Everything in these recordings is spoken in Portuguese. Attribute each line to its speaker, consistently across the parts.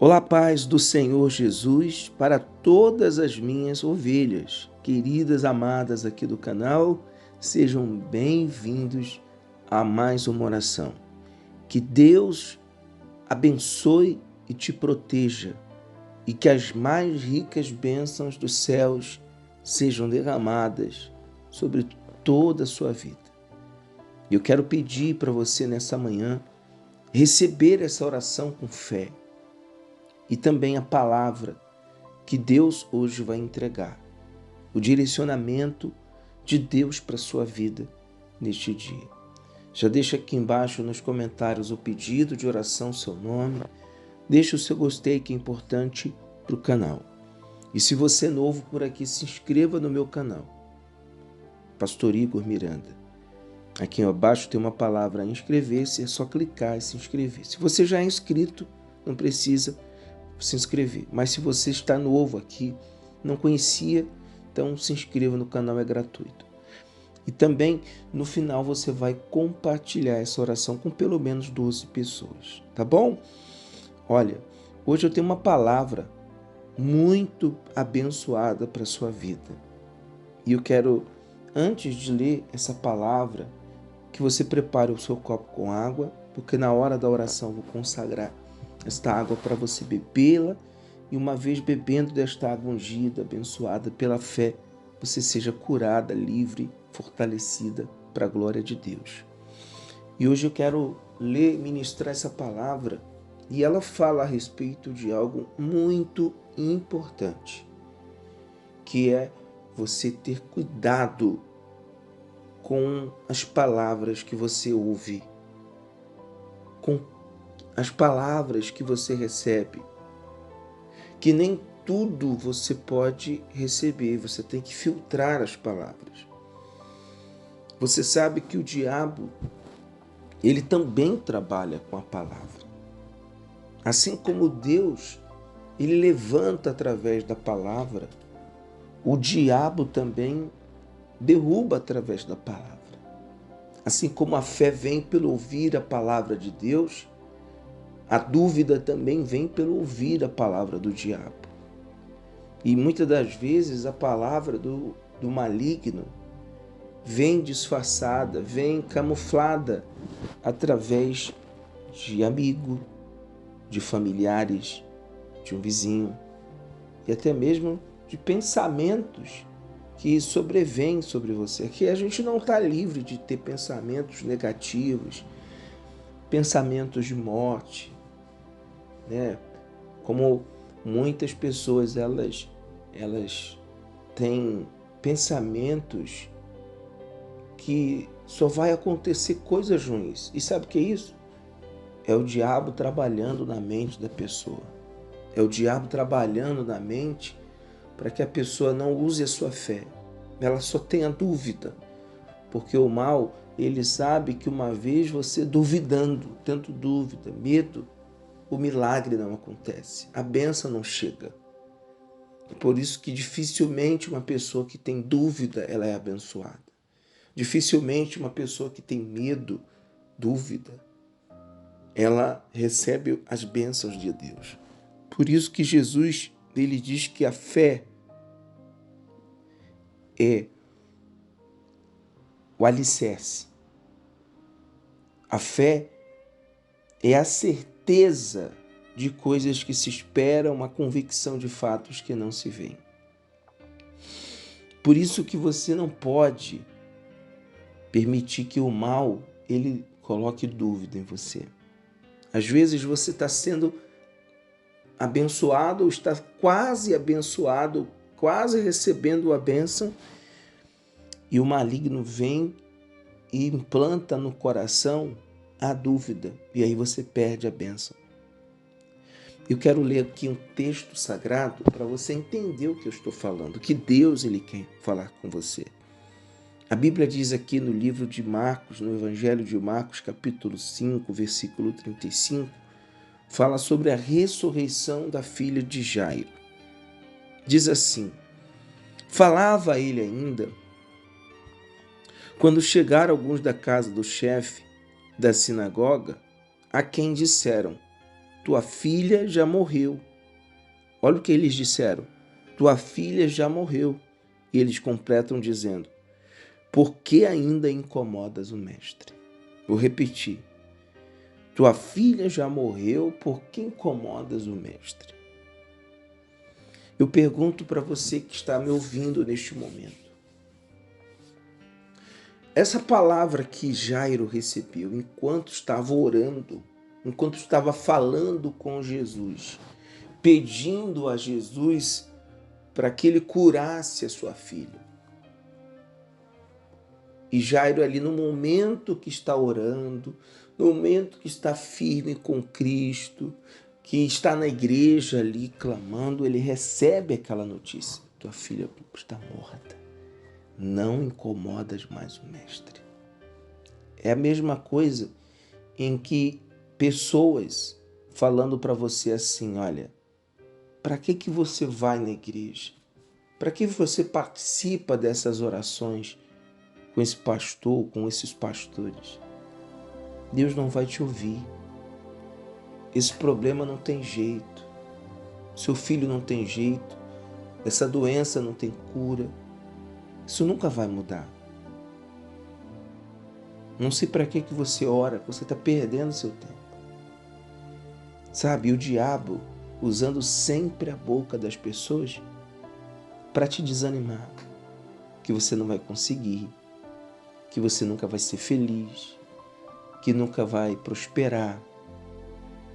Speaker 1: Olá, paz do Senhor Jesus para todas as minhas ovelhas, queridas, amadas aqui do canal, sejam bem-vindos a mais uma oração. Que Deus abençoe e te proteja e que as mais ricas bênçãos dos céus sejam derramadas sobre toda a sua vida. Eu quero pedir para você nessa manhã receber essa oração com fé. E também a palavra que Deus hoje vai entregar, o direcionamento de Deus para a sua vida neste dia. Já deixa aqui embaixo nos comentários o pedido de oração, seu nome, deixa o seu gostei que é importante para o canal. E se você é novo por aqui, se inscreva no meu canal, Pastor Igor Miranda. Aqui abaixo tem uma palavra inscrever-se, é só clicar e se inscrever. Se você já é inscrito, não precisa se inscrever. Mas se você está novo aqui, não conhecia, então se inscreva no canal, é gratuito. E também no final você vai compartilhar essa oração com pelo menos 12 pessoas, tá bom? Olha, hoje eu tenho uma palavra muito abençoada para a sua vida. E eu quero, antes de ler essa palavra, que você prepare o seu copo com água, porque na hora da oração eu vou consagrar esta água para você bebê-la, e uma vez bebendo desta água ungida, abençoada pela fé, você seja curada, livre, fortalecida para a glória de Deus. E hoje eu quero ler, ministrar essa palavra, e ela fala a respeito de algo muito importante, que é você ter cuidado com as palavras que você ouve, com as palavras que você recebe, que nem tudo você pode receber, você tem que filtrar as palavras. Você sabe que o diabo, ele também trabalha com a palavra. Assim como Deus, ele levanta através da palavra, o diabo também derruba através da palavra. Assim como a fé vem pelo ouvir a palavra de Deus, a dúvida também vem pelo ouvir a palavra do diabo. E muitas das vezes a palavra do maligno vem disfarçada, vem camuflada através de amigo, de familiares, de um vizinho e até mesmo de pensamentos que sobrevêm sobre você. Aqui a gente não está livre de ter pensamentos negativos, pensamentos de morte, né? Como muitas pessoas elas têm pensamentos que só vai acontecer coisas ruins. E sabe o que é isso? É o diabo trabalhando na mente da pessoa. É o diabo trabalhando na mente para que a pessoa não use a sua fé. Ela só tenha dúvida. Porque o mal, ele sabe que uma vez você duvidando, tendo dúvida, medo, o milagre não acontece, a bênção não chega. Por isso que dificilmente uma pessoa que tem dúvida, ela é abençoada. Dificilmente uma pessoa que tem medo, dúvida, ela recebe as bênçãos de Deus. Por isso que Jesus, ele diz que a fé é o alicerce. A fé é a certeza de coisas que se esperam, uma convicção de fatos que não se veem. Por isso que você não pode permitir que o mal ele coloque dúvida em você. Às vezes você está sendo abençoado, ou está quase abençoado, quase recebendo a bênção, e o maligno vem e implanta no coração a dúvida, e aí você perde a bênção. Eu quero ler aqui um texto sagrado para você entender o que eu estou falando, que Deus ele quer falar com você. A Bíblia diz aqui no livro de Marcos, no Evangelho de Marcos, capítulo 5, versículo 35, fala sobre a ressurreição da filha de Jairo. Diz assim: falava ele ainda, quando chegaram alguns da casa do chefe da sinagoga, a quem disseram: tua filha já morreu. Olha o que eles disseram. Tua filha já morreu. E eles completam dizendo, por que ainda incomodas o mestre? Vou repetir. Tua filha já morreu, por que incomodas o mestre? Eu pergunto para você que está me ouvindo neste momento. Essa palavra que Jairo recebeu enquanto estava orando, enquanto estava falando com Jesus, pedindo a Jesus para que ele curasse a sua filha. E Jairo ali no momento que está orando, no momento que está firme com Cristo, que está na igreja ali clamando, ele recebe aquela notícia. Tua filha está morta. Não incomodas mais o mestre. É a mesma coisa em que pessoas falando para você assim, olha, para que você vai na igreja? Para que você participa dessas orações com esse pastor, com esses pastores? Deus não vai te ouvir. Esse problema não tem jeito. Seu filho não tem jeito. Essa doença não tem cura. Isso nunca vai mudar. Não sei para que você ora, você está perdendo seu tempo. Sabe, o diabo usando sempre a boca das pessoas para te desanimar, que você não vai conseguir, que você nunca vai ser feliz, que nunca vai prosperar,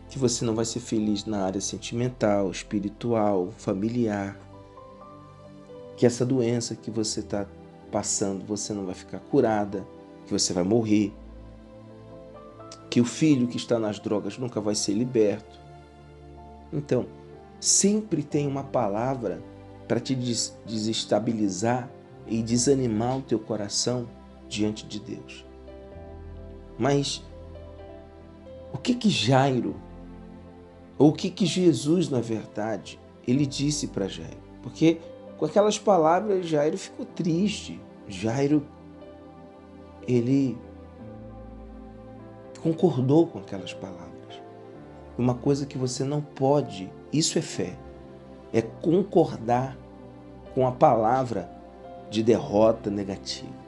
Speaker 1: que você não vai ser feliz na área sentimental, espiritual, familiar, que essa doença que você está passando, você não vai ficar curada, que você vai morrer, que o filho que está nas drogas nunca vai ser liberto. Então, sempre tem uma palavra para te desestabilizar e desanimar o teu coração diante de Deus. Mas o que Jairo, ou o que Jesus, na verdade, ele disse para Jairo? Porque com aquelas palavras, Jairo ficou triste. Jairo, ele concordou com aquelas palavras. Uma coisa que você não pode, isso é fé, é concordar com a palavra de derrota negativa.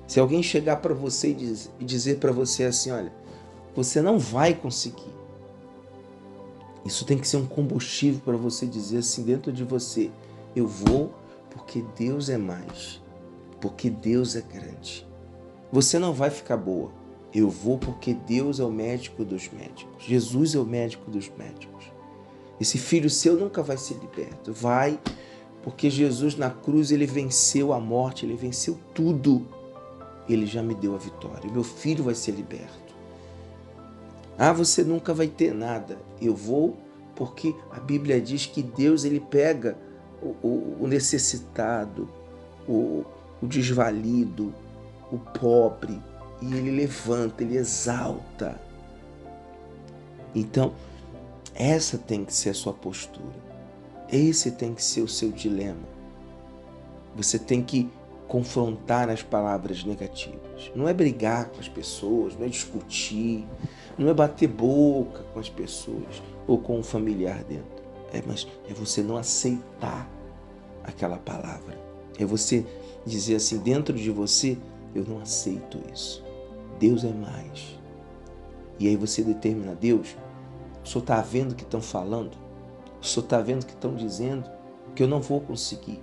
Speaker 1: Se alguém chegar para você e dizer para você assim, olha, você não vai conseguir. Isso tem que ser um combustível para você dizer assim dentro de você, eu vou porque Deus é mais, porque Deus é grande. Você não vai ficar boa. Eu vou porque Deus é o médico dos médicos. Jesus é o médico dos médicos. Esse filho seu nunca vai ser liberto. Vai porque Jesus na cruz, ele venceu a morte, ele venceu tudo. Ele já me deu a vitória. Meu filho vai ser liberto. Ah, você nunca vai ter nada. Eu vou porque a Bíblia diz que Deus, ele pega o necessitado, o desvalido, o pobre, e ele levanta, ele exalta. Então, essa tem que ser a sua postura. Esse tem que ser o seu dilema. Você tem que confrontar as palavras negativas. Não é brigar com as pessoas, não é discutir, não é bater boca com as pessoas ou com um familiar dentro. Mas é você não aceitar aquela palavra. É você dizer assim dentro de você, eu não aceito isso. Deus é mais. E aí você determina, Deus, o Senhor está vendo o que estão falando? O Senhor está vendo o que estão dizendo? Que eu não vou conseguir.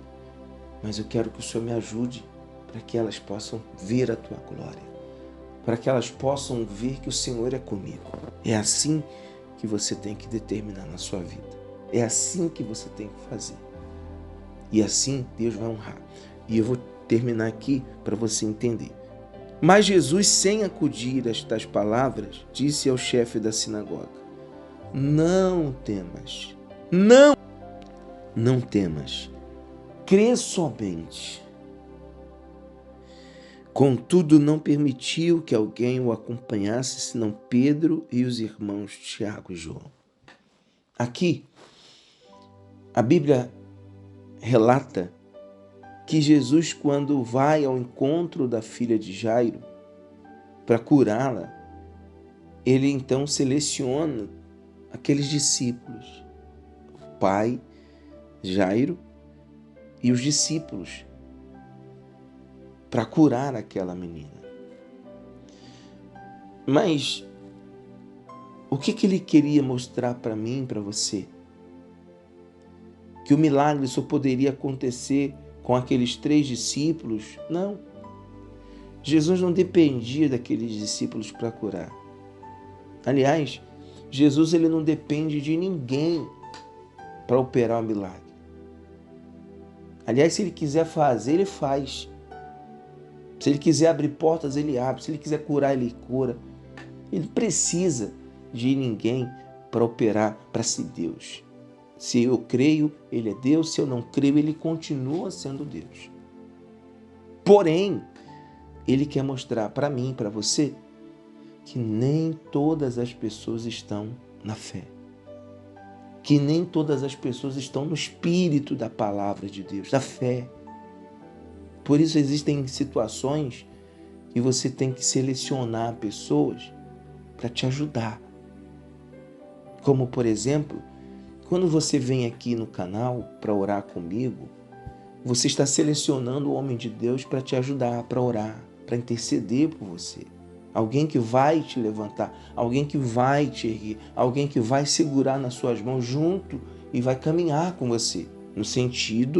Speaker 1: Mas eu quero que o Senhor me ajude para que elas possam ver a tua glória. Para que elas possam ver que o Senhor é comigo. É assim que você tem que determinar na sua vida. É assim que você tem que fazer. E assim Deus vai honrar. E eu vou terminar aqui para você entender. Mas Jesus, sem acudir a estas palavras, disse ao chefe da sinagoga, não temas, não temas, crê somente. Contudo, não permitiu que alguém o acompanhasse, senão Pedro e os irmãos Tiago e João. Aqui, a Bíblia relata que Jesus, quando vai ao encontro da filha de Jairo para curá-la, ele então seleciona aqueles discípulos, o pai, Jairo, e os discípulos, para curar aquela menina. Mas o que ele queria mostrar para mim e para você? Que o milagre só poderia acontecer com aqueles 3 discípulos? Não. Jesus não dependia daqueles discípulos para curar. Aliás, Jesus ele não depende de ninguém para operar o milagre. Aliás, se ele quiser fazer, ele faz. Se ele quiser abrir portas, ele abre. Se ele quiser curar, ele cura. Ele não precisa de ninguém para operar para ser Deus. Se eu creio, ele é Deus. Se eu não creio, ele continua sendo Deus. Porém, ele quer mostrar para mim, para você, que nem todas as pessoas estão na fé. Que nem todas as pessoas estão no espírito da palavra de Deus, da fé. Por isso existem situações que você tem que selecionar pessoas para te ajudar. Como, por exemplo, quando você vem aqui no canal para orar comigo, você está selecionando o homem de Deus para te ajudar, para orar, para interceder por você. Alguém que vai te levantar, alguém que vai te erguer, alguém que vai segurar nas suas mãos junto e vai caminhar com você,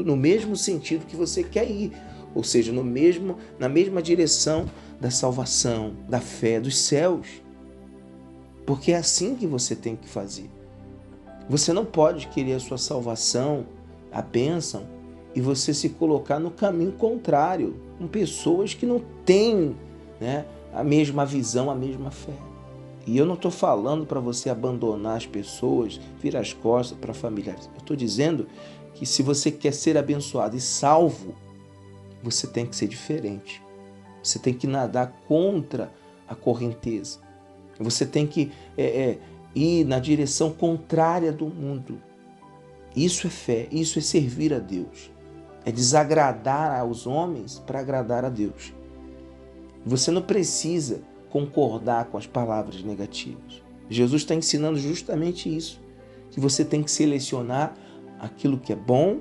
Speaker 1: no mesmo sentido que você quer ir, ou seja, na mesma direção da salvação, da fé, dos céus. Porque é assim que você tem que fazer. Você não pode querer a sua salvação, a bênção, e você se colocar no caminho contrário, com pessoas que não têm, a mesma visão, a mesma fé. E eu não estou falando para você abandonar as pessoas, virar as costas para familiares. Eu estou dizendo que se você quer ser abençoado e salvo, você tem que ser diferente. Você tem que nadar contra a correnteza. Você tem que ir na direção contrária do mundo. Isso é fé, isso é servir a Deus. É desagradar aos homens para agradar a Deus. Você não precisa concordar com as palavras negativas. Jesus está ensinando justamente isso, que você tem que selecionar aquilo que é bom,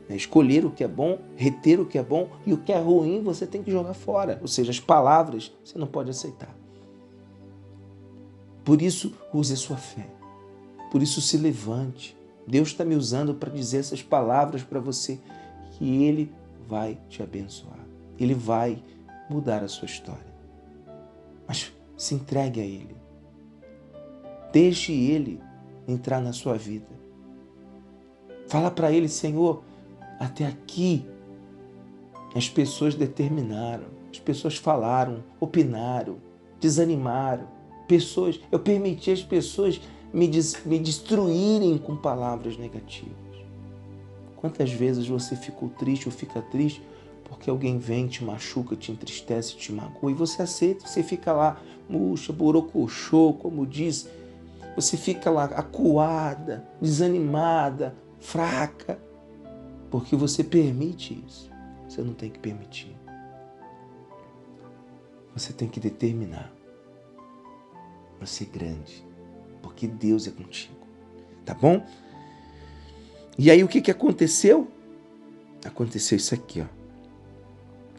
Speaker 1: escolher o que é bom, reter o que é bom, e o que é ruim você tem que jogar fora. Ou seja, as palavras você não pode aceitar. Por isso, use a sua fé. Por isso, se levante. Deus está me usando para dizer essas palavras para você, que Ele vai te abençoar. Ele vai mudar a sua história. Mas se entregue a Ele. Deixe Ele entrar na sua vida. Fala para Ele: Senhor, até aqui as pessoas determinaram, as pessoas falaram, opinaram, desanimaram. Eu permiti as pessoas me destruírem com palavras negativas. Quantas vezes você ficou triste ou fica triste porque alguém vem, te machuca, te entristece, te magoa, e você aceita, você fica lá, murcha, borocochô, como diz, você fica lá acuada, desanimada, fraca, porque você permite isso. Você não tem que permitir. Você tem que determinar para ser grande, porque Deus é contigo, tá bom? E aí o que aconteceu? Aconteceu isso aqui, ó.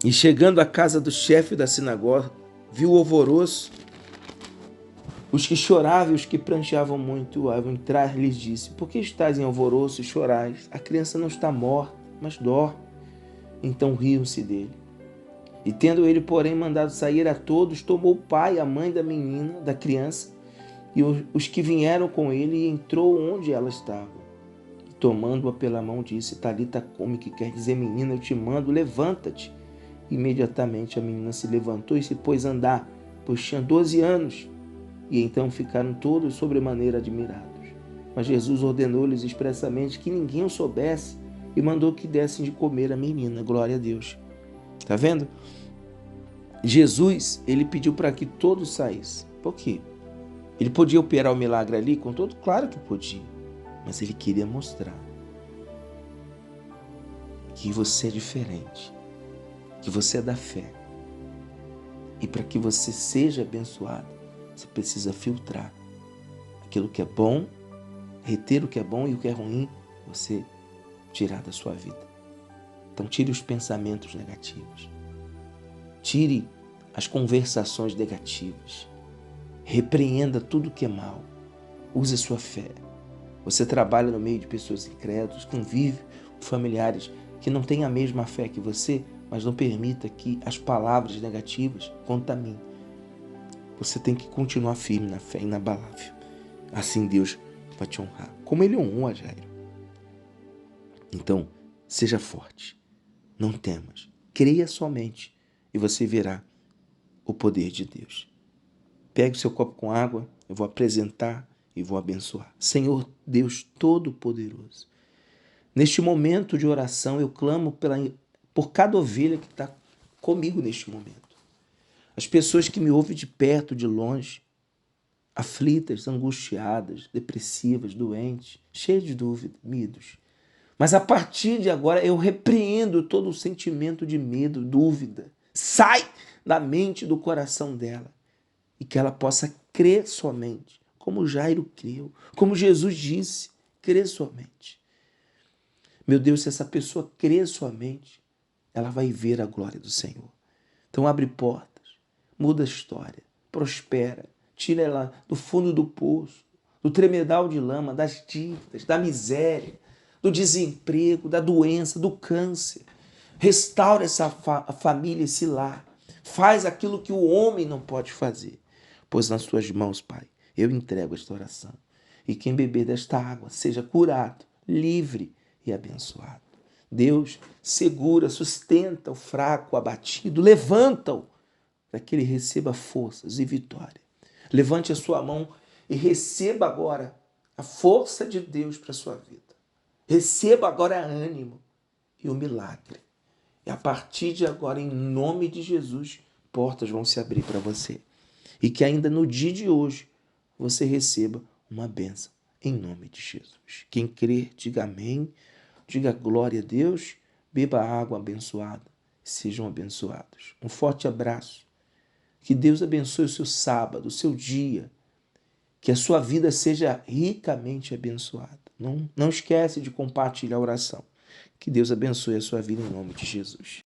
Speaker 1: E chegando à casa do chefe da sinagoga, viu o alvoroço, os que choravam e os que pranteavam muito. Ao entrar, lhes disse: por que estáis em alvoroço e chorais? A criança não está morta, mas dorme. Então riam-se dele. E tendo ele, porém, mandado sair a todos, tomou o pai e a mãe da menina, da criança, e os que vieram com ele, e entrou onde ela estava. E tomando-a pela mão, disse: Talita cumi, que quer dizer: menina, eu te mando, levanta-te. Imediatamente a menina se levantou e se pôs a andar, pois tinha 12 anos. E então ficaram todos sobremaneira admirados. Mas Jesus ordenou-lhes expressamente que ninguém o soubesse e mandou que dessem de comer a menina. Glória a Deus. Está vendo? Jesus, ele pediu para que todos saíssem. Por quê? Ele podia operar o milagre ali com todo? Claro que podia. Mas ele queria mostrar que você é diferente, que você é da fé. E para que você seja abençoado, você precisa filtrar aquilo que é bom, reter o que é bom e o que é ruim, você tirar da sua vida. Então tire os pensamentos negativos. Tire as conversações negativas. Repreenda tudo que é mal. Use a sua fé. Você trabalha no meio de pessoas incrédulas, convive com familiares que não têm a mesma fé que você, mas não permita que as palavras negativas contaminem. Você tem que continuar firme na fé, inabalável. Assim Deus vai te honrar, como Ele honrou a Jairo. Então, seja forte. Não temas. Creia somente e você verá o poder de Deus. Pegue o seu copo com água, eu vou apresentar e vou abençoar. Senhor Deus Todo-Poderoso, neste momento de oração eu clamo por cada ovelha que está comigo neste momento. As pessoas que me ouvem de perto, de longe, aflitas, angustiadas, depressivas, doentes, cheias de dúvida, medos. Mas a partir de agora eu repreendo todo o sentimento de medo, dúvida. Sai da mente e do coração dela. E que ela possa crer somente, como Jairo creu, como Jesus disse, crer somente. Meu Deus, se essa pessoa crer somente, ela vai ver a glória do Senhor. Então abre portas, muda a história, prospera, tira ela do fundo do poço, do tremedal de lama, das dívidas, da miséria, do desemprego, da doença, do câncer. Restaura essa família, esse lar. Faz aquilo que o homem não pode fazer. Pois nas tuas mãos, Pai, eu entrego esta oração. E quem beber desta água seja curado, livre e abençoado. Deus segura, sustenta o fraco, o abatido, levanta-o para que ele receba forças e vitória. Levante a sua mão e receba agora a força de Deus para a sua vida. Receba agora ânimo e o milagre. E a partir de agora, em nome de Jesus, portas vão se abrir para você. E que ainda no dia de hoje você receba uma bênção em nome de Jesus. Quem crer, diga amém, diga glória a Deus, beba água abençoada, sejam abençoados. Um forte abraço. Que Deus abençoe o seu sábado, o seu dia. Que a sua vida seja ricamente abençoada. Não esquece de compartilhar a oração. Que Deus abençoe a sua vida em nome de Jesus.